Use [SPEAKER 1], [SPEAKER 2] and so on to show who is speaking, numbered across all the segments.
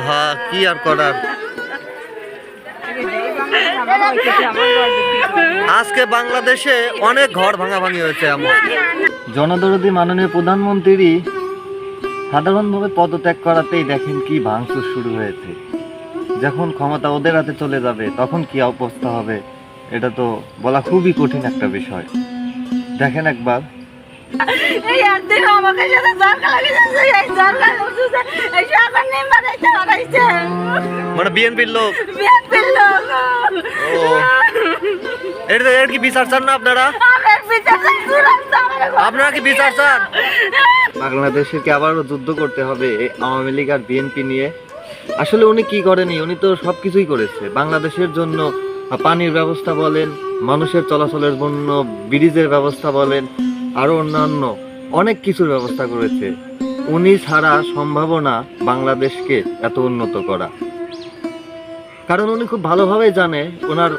[SPEAKER 1] আহা কি আর করার। আজকে বাংলাদেশে অনেক ঘর ভাঙাভাঙি হয়েছে। এমন জনদরদী মাননীয় প্রধানমন্ত্রী সাধারণভাবে পদত্যাগ করাতেই দেখেন কি ভাঙচুর শুরু হয়েছে। যখন ক্ষমতা ওদের হাতে চলে যাবে তখন কি অবস্থা হবে এটা তো বলা খুবই কঠিন একটা বিষয়। দেখেন একবার মানে বিএনপির লোক এর কি বিচার চান না আপনারা? আপনারা কি বিচার চান? বাংলাদেশে কি আবারও যুদ্ধ করতে হবে আওয়ামী লীগ আর বিএনপি নিয়ে? আসলে উনি কি করেনি, উনি তো সবকিছুই করেছে বাংলাদেশের জন্য। পানির ব্যবস্থা বলেন, মানুষের চলাচলের জন্য ব্রিজের ব্যবস্থা বলেন, আরো অন্যান্য অনেক কিছুর ব্যবস্থা করেছে। উনি ছাড়া সম্ভাবনা বাংলাদেশকে এত উন্নত করা, কারণ উনি খুব ভালোভাবে জানে ওনার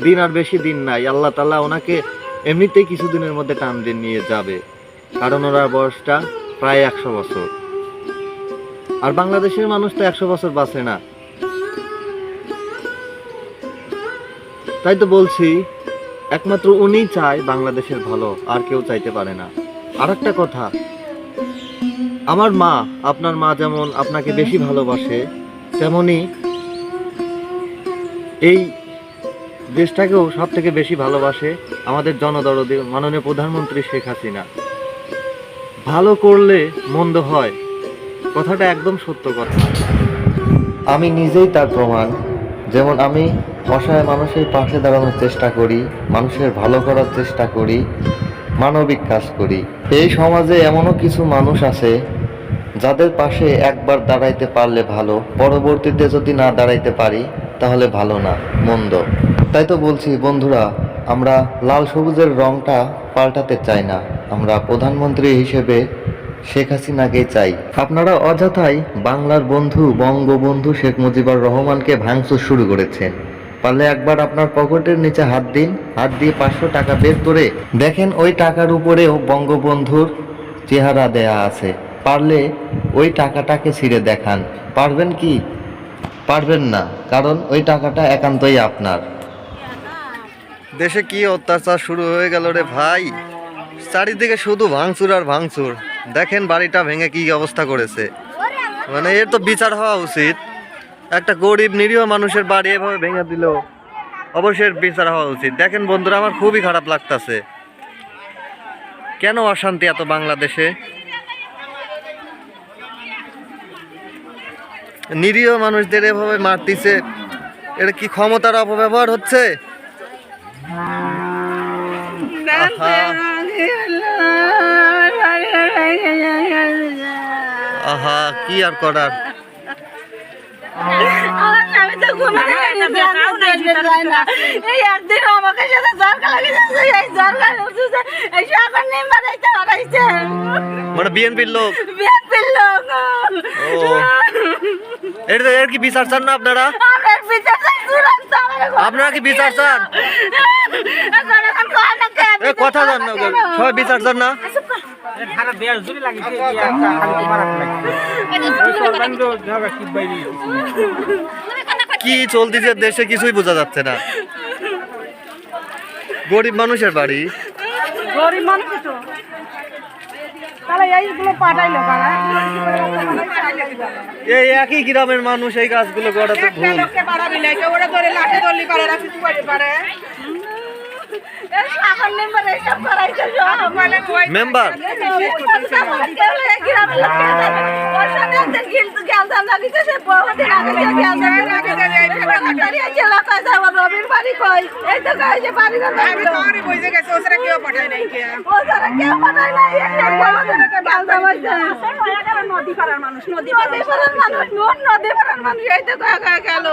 [SPEAKER 1] দিন আর বেশি দিন নাই। আল্লাহ তাআলা ওনাকে এমনিতেই কিছুদিনের মধ্যে টান দিয়ে নিয়ে যাবে, কারণ ওনার বয়সটা প্রায় 100 বছর। আর বাংলাদেশের মানুষ তো 100 বছর বাঁচে না। তাই তো বলছি একমাত্র উনিই চায় বাংলাদেশের ভালো, আর কেউ চাইতে পারে না। আর একটা কথা, আমার মা, আপনার মা যেমন আপনাকে বেশি ভালোবাসে, তেমনি এই দেশটাকেও সব থেকে বেশি ভালোবাসে আমাদের জনদরদী মাননীয় প্রধানমন্ত্রী শেখ হাসিনা। ভালো করলে মন্দ হয়, কথাটা একদম সত্য কথা। আমি নিজেই তার প্রমাণ। যেমন আমি অসহায় মানুষের পাশে দাঁড়ানোর চেষ্টা করি, মানুষের ভালো করার চেষ্টা করি, মানবিক কাজ করি। এই সমাজে এমনও কিছু মানুষ আছে যাদের পাশে একবার দাঁড়াইতে পারলে ভালো, পরবর্তীতে যদি না দাঁড়াইতে পারি তাহলে ভালো না, মন্দ। তাই তো বলছি বন্ধুরা, আমরা লাল সবুজের রংটা পাল্টাতে চাই না, আমরা প্রধানমন্ত্রী হিসেবে শেখ হাসিনাকেই চাই। আপনারা অযথাই বাংলার বন্ধু বঙ্গবন্ধু শেখ মুজিবুর রহমানকে ভাঙচুর শুরু করেছেন। পারলে একবার আপনার পকেটের নিচে হাত দিন, হাত দিয়ে 500 টাকা বের করে দেখেন ওই টাকার উপরেও বঙ্গবন্ধুর চেহারা দেয়া আছে। পারলে ওই টাকাটাকে ছিঁড়ে দেখান। পারবেন কি? পারবেন না, কারণ ওই টাকাটা একান্তই আপনার। দেশে কি অত্যাচার শুরু হয়ে গেল রে ভাই, চারিদিকে শুধু ভাঙচুর আর ভাঙচুর। দেখেন বাড়িটা ভেঙে কি অবস্থা করেছে, মানে এর তো বিচার হওয়া উচিত। একটা গরিব নিরীহ মানুষের বাড়ি এভাবে ভেঙে দিল, অবশ্যই বিচার হওয়া উচিত। দেখেন বন্ধুরা, আমার খুবই খারাপ লাগতেছে। কেন অশান্তি এত বাংলাদেশে? নিরীহ মানুষদের এভাবে মারতেছে, এটা কি ক্ষমতার অপব্যবহার হচ্ছে? আহা কি আর করার। মানে বিএনপির লোক এর কি বিচার চান না আপনারা? আপনারা কি বিচার চান? কথা চান না, সবাই বিচার চান না? কি চলতেছে দেশে কিছুই বোঝা যাচ্ছে না। গরিব মানুষের বাড়ি,
[SPEAKER 2] গরিব মানুষ তো
[SPEAKER 1] এই একই গ্রামের মানুষ এই গাছগুলো গড়াতে ভুল। মেম্বার
[SPEAKER 2] নদী পাড়ার মানুষ, নদী মানুষ এই তো গেল।